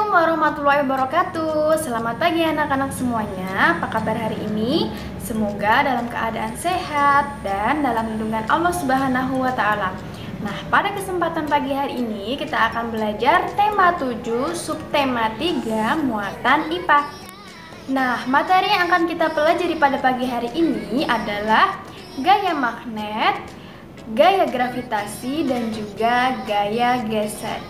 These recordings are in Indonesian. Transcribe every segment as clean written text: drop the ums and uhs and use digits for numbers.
Assalamualaikum warahmatullahi wabarakatuh. Selamat pagi anak-anak semuanya. Apa kabar hari ini? Semoga dalam keadaan sehat dan dalam lindungan Allah Subhanahu wa taala. Nah, pada kesempatan pagi hari ini kita akan belajar tema 7 subtema 3 muatan IPA. Nah, materi yang akan kita pelajari pada pagi hari ini adalah gaya magnet, gaya gravitasi, dan juga gaya geser.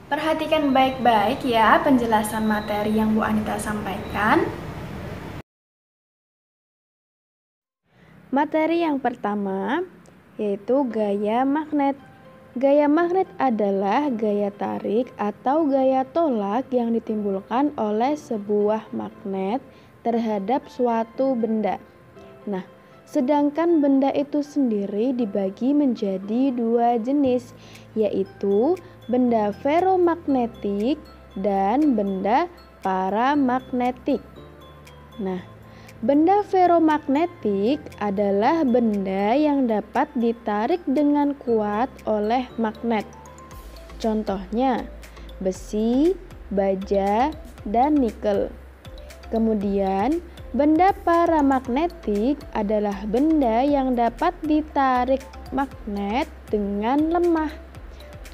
Perhatikan baik-baik ya penjelasan materi yang Bu Anita sampaikan. Materi yang pertama yaitu gaya magnet. Gaya magnet adalah gaya tarik atau gaya tolak yang ditimbulkan oleh sebuah magnet terhadap suatu benda. Nah, sedangkan benda itu sendiri dibagi menjadi dua jenis, yaitu benda ferromagnetik dan benda paramagnetik. Nah, benda ferromagnetik adalah benda yang dapat ditarik dengan kuat oleh magnet. Contohnya, besi, baja, dan nikel. Kemudian, benda paramagnetik adalah benda yang dapat ditarik magnet dengan lemah.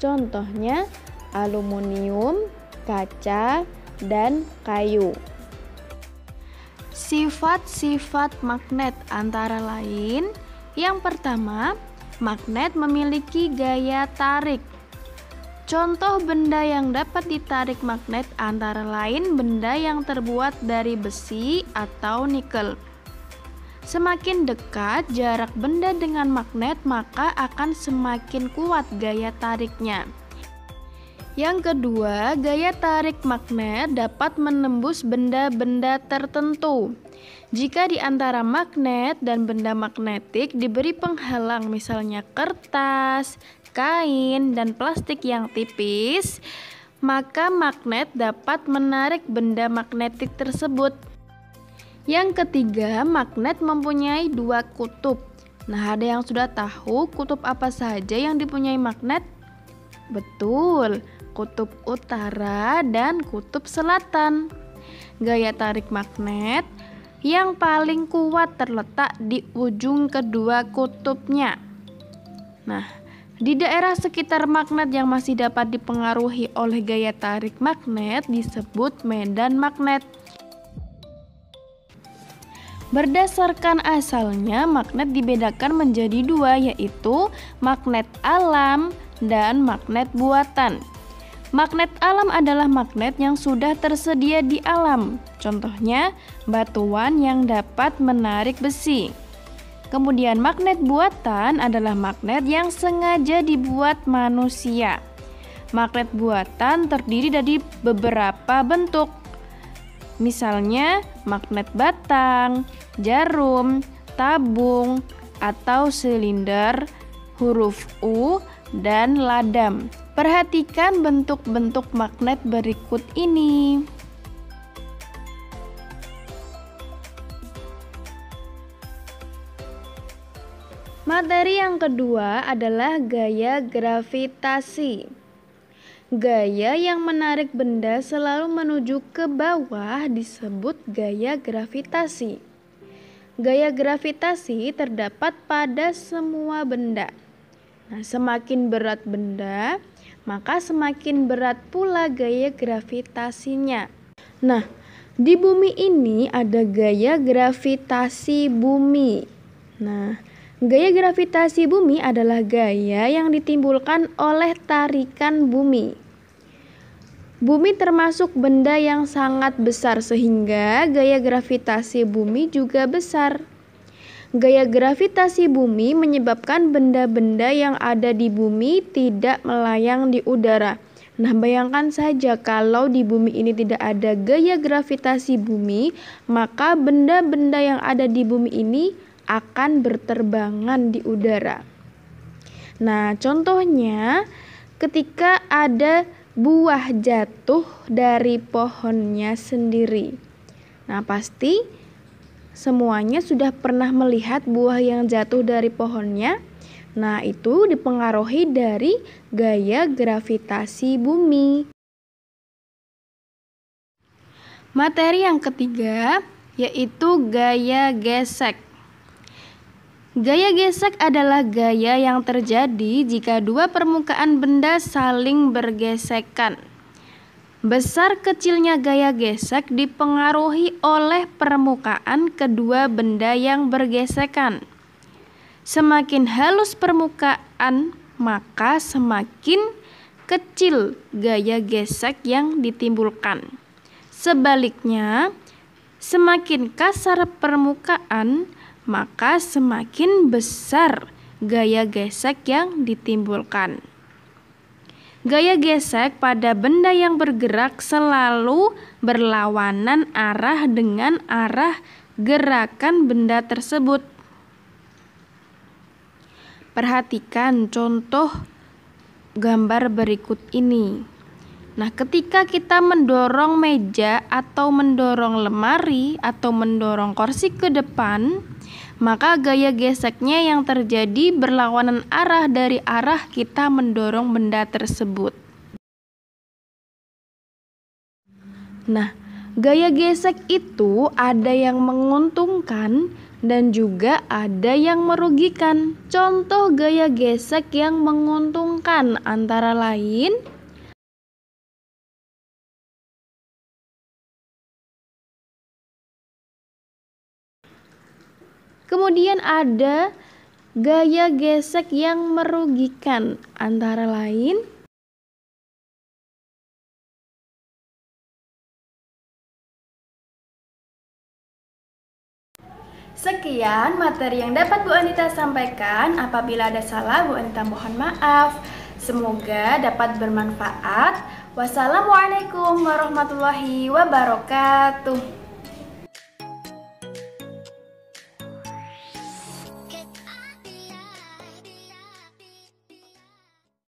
Contohnya aluminium, kaca, dan kayu. Sifat-sifat magnet antara lain, yang pertama, magnet memiliki gaya tarik. Contoh benda yang dapat ditarik magnet antara lain benda yang terbuat dari besi atau nikel. Semakin dekat jarak benda dengan magnet, maka akan semakin kuat gaya tariknya. Yang kedua, gaya tarik magnet dapat menembus benda-benda tertentu. Jika di antara magnet dan benda magnetik diberi penghalang, misalnya kertas, kain, dan plastik yang tipis, maka magnet dapat menarik benda magnetik tersebut. Yang ketiga, magnet mempunyai dua kutub. Nah, ada yang sudah tahu kutub apa saja yang dipunyai magnet? Betul, kutub utara dan kutub selatan. Gaya tarik magnet yang paling kuat terletak di ujung kedua kutubnya. Nah, di daerah sekitar magnet yang masih dapat dipengaruhi oleh gaya tarik magnet disebut medan magnet. Berdasarkan asalnya, magnet dibedakan menjadi dua, yaitu magnet alam dan magnet buatan. Magnet alam adalah magnet yang sudah tersedia di alam. Contohnya, batuan yang dapat menarik besi. Kemudian magnet buatan adalah magnet yang sengaja dibuat manusia. Magnet buatan terdiri dari beberapa bentuk. Misalnya magnet batang, jarum, tabung, atau silinder, huruf U, dan ladam. Perhatikan bentuk-bentuk magnet berikut ini. Materi yang kedua adalah gaya gravitasi. Gaya yang menarik benda selalu menuju ke bawah disebut gaya gravitasi. Gaya gravitasi terdapat pada semua benda. Nah, semakin berat benda, maka semakin berat pula gaya gravitasinya. Nah, di bumi ini ada gaya gravitasi bumi. Nah, gaya gravitasi bumi adalah gaya yang ditimbulkan oleh tarikan bumi. Bumi termasuk benda yang sangat besar sehingga gaya gravitasi bumi juga besar. Gaya gravitasi bumi menyebabkan benda-benda yang ada di bumi tidak melayang di udara. Nah, bayangkan saja kalau di bumi ini tidak ada gaya gravitasi bumi, maka benda-benda yang ada di bumi ini akan berterbangan di udara. Nah, contohnya ketika ada buah jatuh dari pohonnya sendiri. Nah, pasti semuanya sudah pernah melihat buah yang jatuh dari pohonnya. Nah, itu dipengaruhi dari gaya gravitasi bumi. Materi yang ketiga yaitu gaya gesek. Gaya gesek adalah gaya yang terjadi jika dua permukaan benda saling bergesekan. Besar kecilnya gaya gesek dipengaruhi oleh permukaan kedua benda yang bergesekan. Semakin halus permukaan, maka semakin kecil gaya gesek yang ditimbulkan. Sebaliknya, semakin kasar permukaan, maka semakin besar gaya gesek yang ditimbulkan. Gaya gesek pada benda yang bergerak selalu berlawanan arah dengan arah gerakan benda tersebut. Perhatikan contoh gambar berikut ini. Nah, ketika kita mendorong meja atau mendorong lemari atau mendorong kursi ke depan, maka gaya geseknya yang terjadi berlawanan arah dari arah kita mendorong benda tersebut. Nah, gaya gesek itu ada yang menguntungkan dan juga ada yang merugikan. Contoh gaya gesek yang menguntungkan antara lain kemudian ada gaya gesek yang merugikan antara lain Sekian materi yang dapat Bu Anita sampaikan. Apabila ada salah, Bu Anita mohon maaf. Semoga dapat bermanfaat. Wassalamualaikum warahmatullahi wabarakatuh.